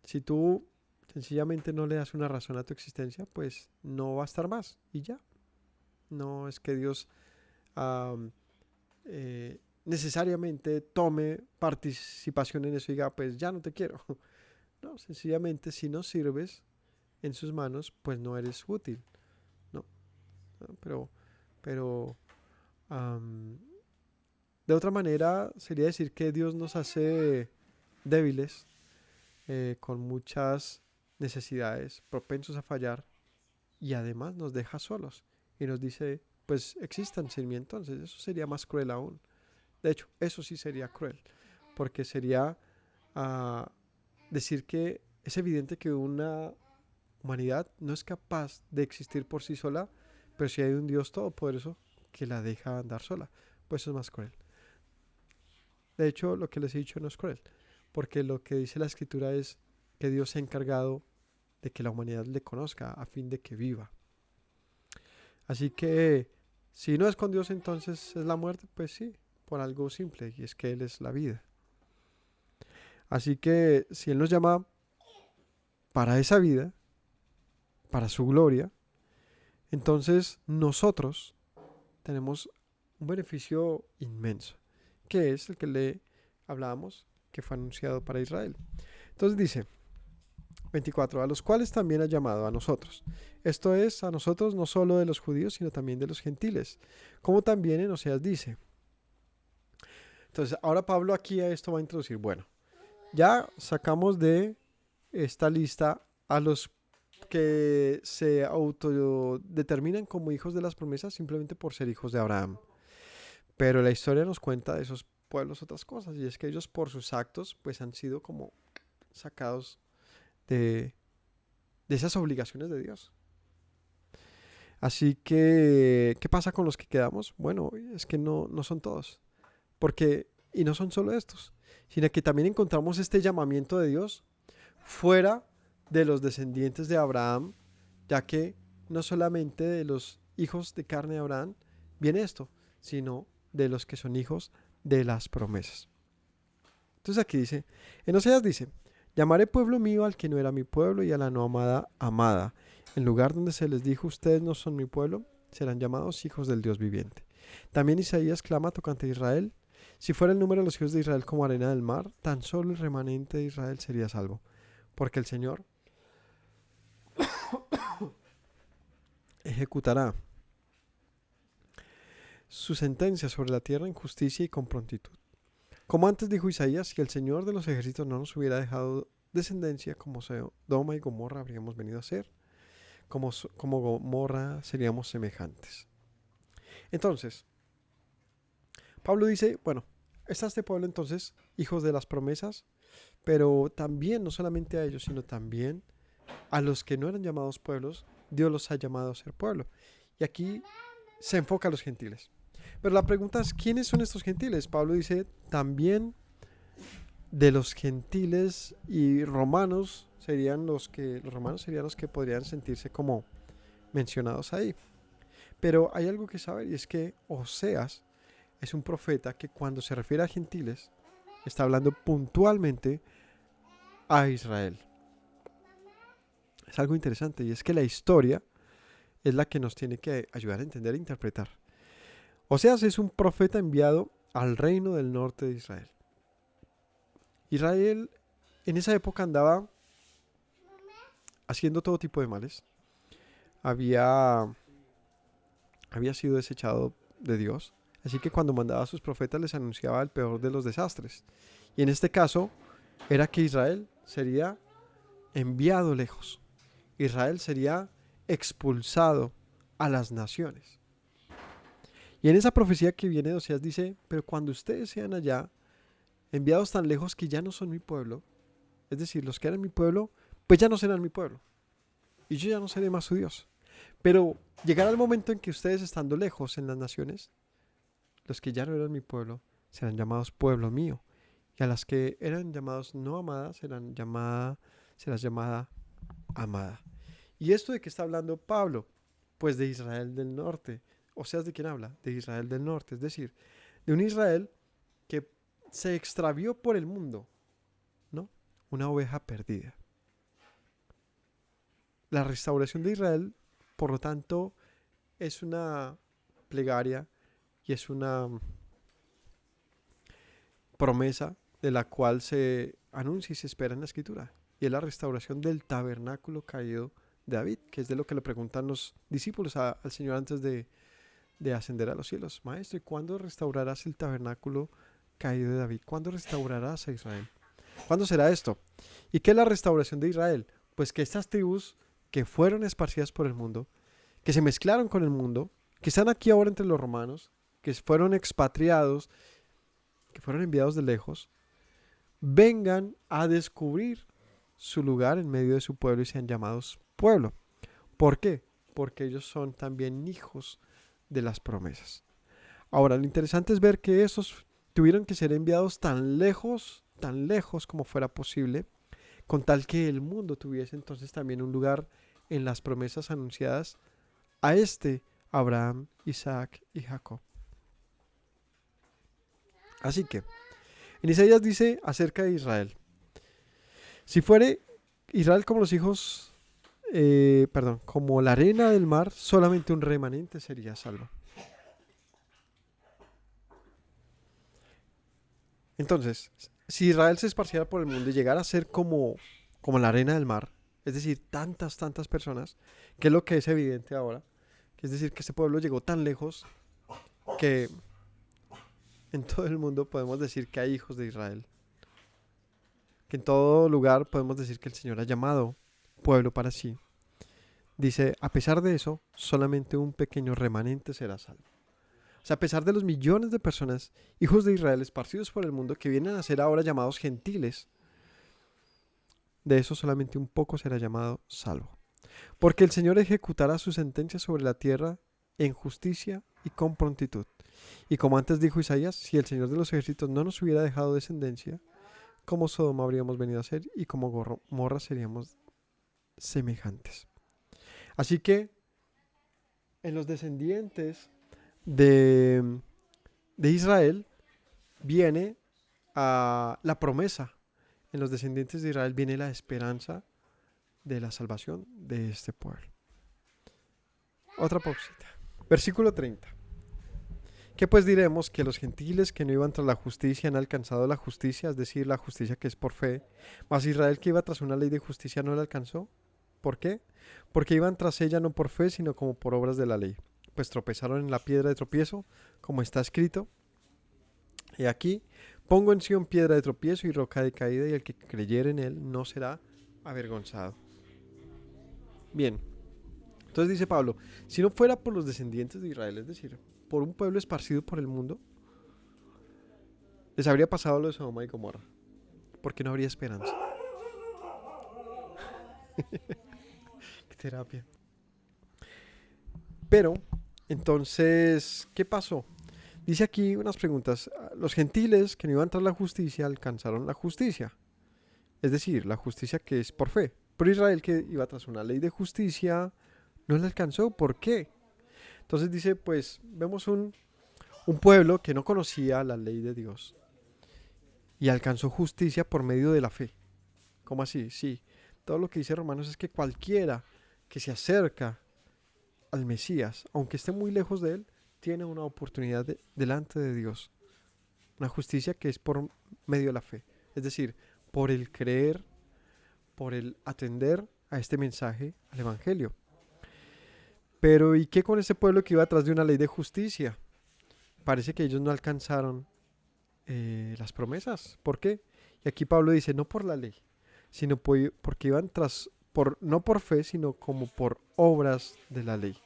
Si tú sencillamente no le das una razón a tu existencia, pues no va a estar más y ya. No es que Dios necesariamente tome participación en eso y diga, pues ya no te quiero. No, sencillamente si no sirves en sus manos, pues no eres útil. No, no, pero de otra manera sería decir que Dios nos hace débiles, con muchas necesidades, propensos a fallar y además nos deja solos y nos dice, pues existan sin mí. Entonces eso sería más cruel aún. De hecho, eso sí sería cruel, porque sería decir que es evidente que una humanidad no es capaz de existir por sí sola, pero si hay un Dios todopoderoso que la deja andar sola, pues eso es más cruel. De hecho, lo que les he dicho no es cruel, porque lo que dice la escritura es que Dios se ha encargado de que la humanidad le conozca a fin de que viva. Así que si no es con Dios, entonces es la muerte, pues sí, por algo simple, y es que Él es la vida. Así que si Él nos llama para esa vida, para su gloria, entonces nosotros tenemos un beneficio inmenso, que es el que le hablábamos, que fue anunciado para Israel. Entonces dice, 24, a los cuales también ha llamado a nosotros. Esto es, a nosotros no solo de los judíos, sino también de los gentiles, como también en Oseas dice. Entonces, ahora Pablo aquí a esto va a introducir, bueno, ya sacamos de esta lista a los que se autodeterminan como hijos de las promesas simplemente por ser hijos de Abraham. Pero la historia nos cuenta de esos pueblos otras cosas, y es que ellos por sus actos pues han sido como sacados de esas obligaciones de Dios. Así que, ¿qué pasa con los que quedamos? Bueno, es que no son todos. Y no son solo estos, sino que también encontramos este llamamiento de Dios fuera de los descendientes de Abraham, ya que no solamente de los hijos de carne de Abraham viene esto, sino de los que son hijos de las promesas. Entonces aquí dice, en Oseas dice, llamaré pueblo mío al que no era mi pueblo y a la no amada amada. En lugar donde se les dijo, ustedes no son mi pueblo, serán llamados hijos del Dios viviente. También Isaías clama tocante a Israel, si fuera el número de los hijos de Israel como arena del mar, tan solo el remanente de Israel sería salvo. Porque el Señor ejecutará su sentencia sobre la tierra en justicia y con prontitud. Como antes dijo Isaías, si el Señor de los ejércitos no nos hubiera dejado descendencia, como Sodoma y Gomorra habríamos venido a ser, como Gomorra seríamos semejantes. Entonces, Pablo dice, bueno, está este pueblo entonces, hijos de las promesas, pero también, no solamente a ellos, sino también a los que no eran llamados pueblos, Dios los ha llamado a ser pueblo. Y aquí se enfoca a los gentiles. Pero la pregunta es, ¿quiénes son estos gentiles? Pablo dice, también de los gentiles y romanos serían los que podrían sentirse como mencionados ahí. Pero hay algo que saber, y es que Oseas es un profeta que cuando se refiere a gentiles está hablando puntualmente a Israel. Es algo interesante, y es que la historia es la que nos tiene que ayudar a entender e interpretar. Oseas es un profeta enviado al reino del norte de Israel. Israel en esa época andaba haciendo todo tipo de males. Había sido desechado de Dios. Así que cuando mandaba a sus profetas les anunciaba el peor de los desastres. Y en este caso era que Israel sería enviado lejos. Israel sería expulsado a las naciones. Y en esa profecía que viene de Oseas dice, pero cuando ustedes sean allá, enviados tan lejos que ya no son mi pueblo, es decir, los que eran mi pueblo, pues ya no serán mi pueblo. Y yo ya no seré más su Dios. Pero llegará el momento en que ustedes estando lejos en las naciones, los que ya no eran mi pueblo, serán llamados pueblo mío. Y a las que eran llamados no amadas, será llamada amada. ¿Y esto de qué está hablando Pablo? Pues de Israel del norte. O sea, ¿de quién habla? De Israel del norte. Es decir, de un Israel que se extravió por el mundo, ¿no? Una oveja perdida. La restauración de Israel, por lo tanto, es una plegaria y es una promesa de la cual se anuncia y se espera en la Escritura. Y es la restauración del tabernáculo caído de David, que es de lo que le preguntan los discípulos al Señor antes de ascender a los cielos. Maestro, ¿y cuándo restaurarás el tabernáculo caído de David? ¿Cuándo restaurarás a Israel? ¿Cuándo será esto? ¿Y qué es la restauración de Israel? Pues que estas tribus que fueron esparcidas por el mundo, que se mezclaron con el mundo, que están aquí ahora entre los romanos, que fueron expatriados, que fueron enviados de lejos, vengan a descubrir su lugar en medio de su pueblo y sean llamados pueblo. ¿Por qué? Porque ellos son también hijos de las promesas. Ahora, lo interesante es ver que esos tuvieron que ser enviados tan lejos como fuera posible, con tal que el mundo tuviese entonces también un lugar en las promesas anunciadas a Abraham, Isaac y Jacob. Así que, en Isaías dice acerca de Israel, si fuere Israel como los hijos, como la arena del mar, solamente un remanente sería salvo. Entonces, si Israel se esparciera por el mundo y llegara a ser como la arena del mar, es decir, tantas personas, que es lo que es evidente ahora, que es decir, que este pueblo llegó tan lejos que en todo el mundo podemos decir que hay hijos de Israel, que en todo lugar podemos decir que el Señor ha llamado pueblo para sí. Dice, a pesar de eso, solamente un pequeño remanente será salvo. O sea, a pesar de los millones de personas, hijos de Israel esparcidos por el mundo, que vienen a ser ahora llamados gentiles, de eso solamente un poco será llamado salvo. Porque el Señor ejecutará su sentencia sobre la tierra en justicia y con prontitud. Y como antes dijo Isaías, si el Señor de los ejércitos no nos hubiera dejado descendencia, como Sodoma habríamos venido a ser y como Gomorra seríamos semejantes. Así que en los descendientes de Israel viene la promesa. En los descendientes de Israel viene la esperanza de la salvación de este pueblo. Otra pausita. Versículo 30. ¿Qué pues diremos? Que los gentiles que no iban tras la justicia han alcanzado la justicia, es decir, la justicia que es por fe, mas Israel que iba tras una ley de justicia no la alcanzó. ¿Por qué? Porque iban tras ella no por fe, sino como por obras de la ley. Pues tropezaron en la piedra de tropiezo, como está escrito. Y aquí, pongo en Sión piedra de tropiezo y roca de caída, y el que creyere en él no será avergonzado. Bien, entonces dice Pablo, si no fuera por los descendientes de Israel, es decir, por un pueblo esparcido por el mundo, les habría pasado lo de Sodoma y Gomorra, porque no habría esperanza. Qué terapia. Pero, entonces, ¿qué pasó? Dice aquí unas preguntas. Los gentiles que no iban tras la justicia alcanzaron la justicia, es decir, la justicia que es por fe. Pero Israel que iba tras una ley de justicia no la alcanzó. ¿Por qué? Entonces dice, pues vemos un pueblo que no conocía la ley de Dios y alcanzó justicia por medio de la fe. ¿Cómo así? Sí, todo lo que dice Romanos es que cualquiera que se acerca al Mesías, aunque esté muy lejos de él, tiene una oportunidad delante de Dios. Una justicia que es por medio de la fe. Es decir, por el creer, por el atender a este mensaje, al Evangelio. Pero ¿y qué con ese pueblo que iba atrás de una ley de justicia? Parece que ellos no alcanzaron las promesas. ¿Por qué? Y aquí Pablo dice, no por la ley, sino porque iban no por fe, sino como por obras de la ley.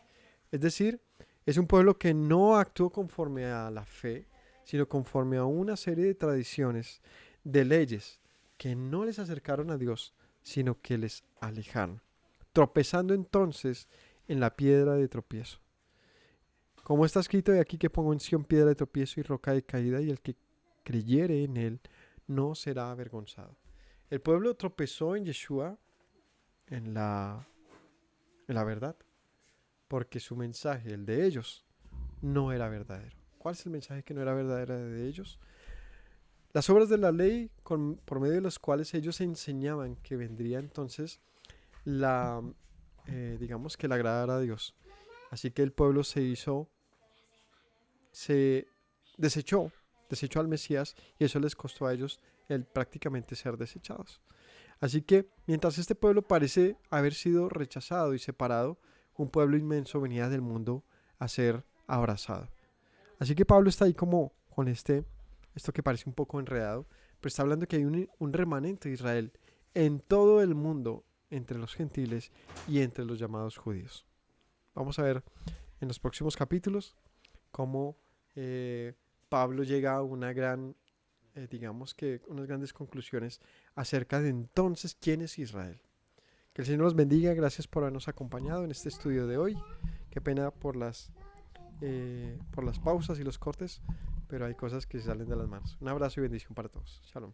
Es decir, es un pueblo que no actuó conforme a la fe, sino conforme a una serie de tradiciones, de leyes, que no les acercaron a Dios, sino que les alejaron. Tropezando entonces en la piedra de tropiezo. Como está escrito de aquí que pongo en Sión piedra de tropiezo y roca de caída, y el que creyere en él no será avergonzado. El pueblo tropezó en Yeshua, en la verdad, porque su mensaje, el de ellos, no era verdadero. ¿Cuál es el mensaje que no era verdadero de ellos? Las obras de la ley, por medio de las cuales ellos enseñaban que vendría entonces digamos que el agradar a Dios. Así que el pueblo se desechó al Mesías, y eso les costó a ellos el prácticamente ser desechados. Así que mientras este pueblo parece haber sido rechazado y separado, un pueblo inmenso venía del mundo a ser abrazado. Así que Pablo está ahí como con esto que parece un poco enredado, pero está hablando que hay un remanente de Israel en todo el mundo, entre los gentiles y entre los llamados judíos. Vamos a ver en los próximos capítulos cómo Pablo llega a unas grandes conclusiones acerca de entonces quién es Israel. Que el Señor los bendiga. Gracias por habernos acompañado en este estudio de hoy. Qué pena por las pausas y los cortes, pero hay cosas que se salen de las manos. Un abrazo y bendición para todos. Shalom.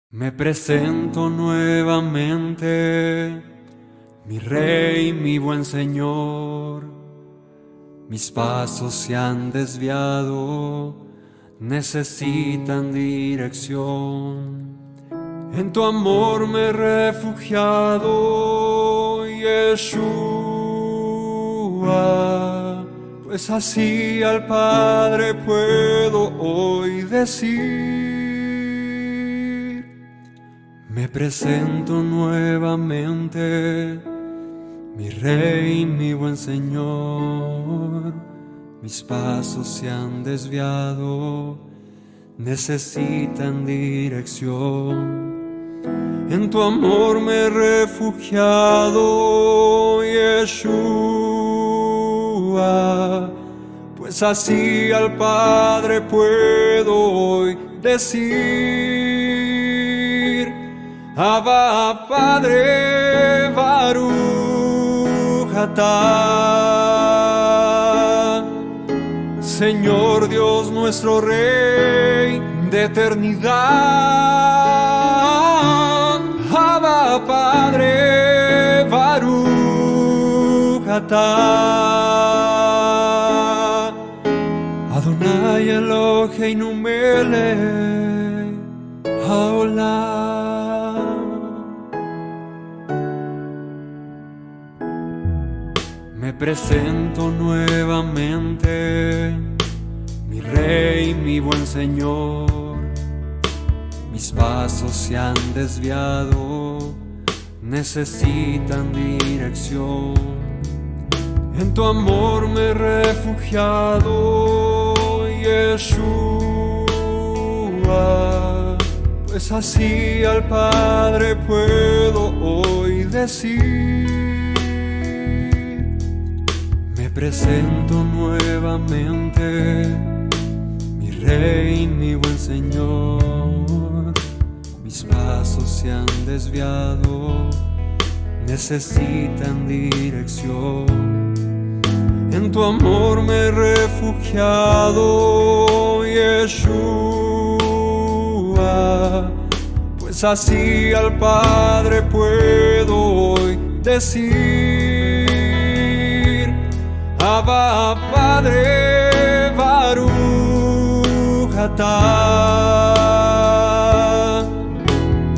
Me presento nuevamente, mi Rey, mi buen Señor. Mis pasos se han desviado, necesitan dirección. En tu amor me he refugiado, Yeshua, pues así al Padre puedo hoy decir: Me presento nuevamente, mi Rey, mi buen Señor. Mis pasos se han desviado, necesitan dirección. En tu amor me he refugiado, Yeshua, pues así al Padre puedo hoy decir: Abba, Padre, Baruch atah. Señor Dios nuestro Rey de eternidad. Abba, Padre, Baruch atah. Adonai Eloheinu melech haolam. Me presento nuevamente, mi Rey, mi buen Señor. Mis pasos se han desviado, necesitan dirección. En tu amor me he refugiado, Yeshua, pues así al Padre puedo hoy decir: me presento nuevamente, mi Rey, mi buen Señor. Mis pasos se han desviado, necesitan dirección. En tu amor me he refugiado, Yeshua, pues así al Padre puedo hoy decir: Abba, Padre, Baruch atah.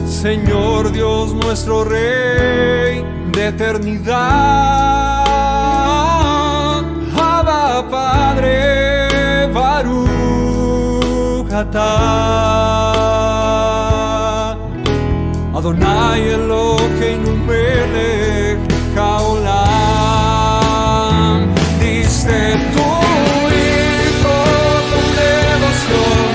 Señor Dios nuestro Rey de eternidad. Abba, Padre, Baruch atah. Adonai Eloheinu melech haolam. Diste tu hijo con devoción,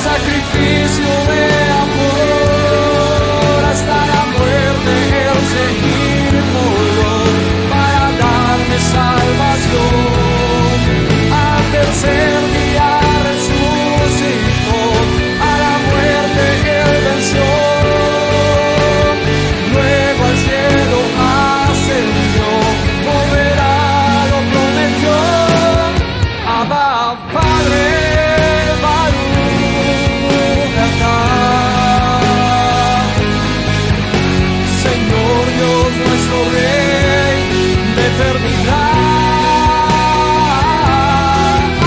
sacrificio de amor, hasta la muerte el seguir dolor para darme salvación. Al tercer día resucitó, a la muerte él venció. Luego al cielo ascendió, volverá, lo prometió. Abba, Padre, Baruch atah. Señor Dios nuestro Rey de eternidad.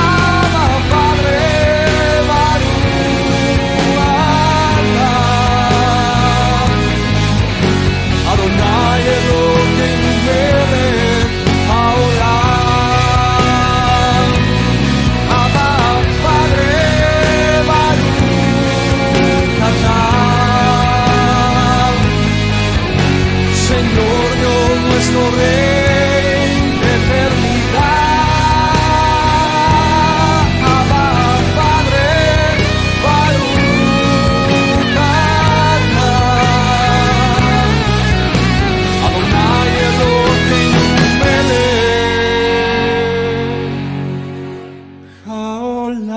Abba, Padre, Baruch atah. Adonai Eloheinu melech haolam. Abba, Padre, Baruch atah. Señor Dios nuestro Rey de eternidad. Abba, Padre, Baruch atah. Adonai Eloheinu melech haolam.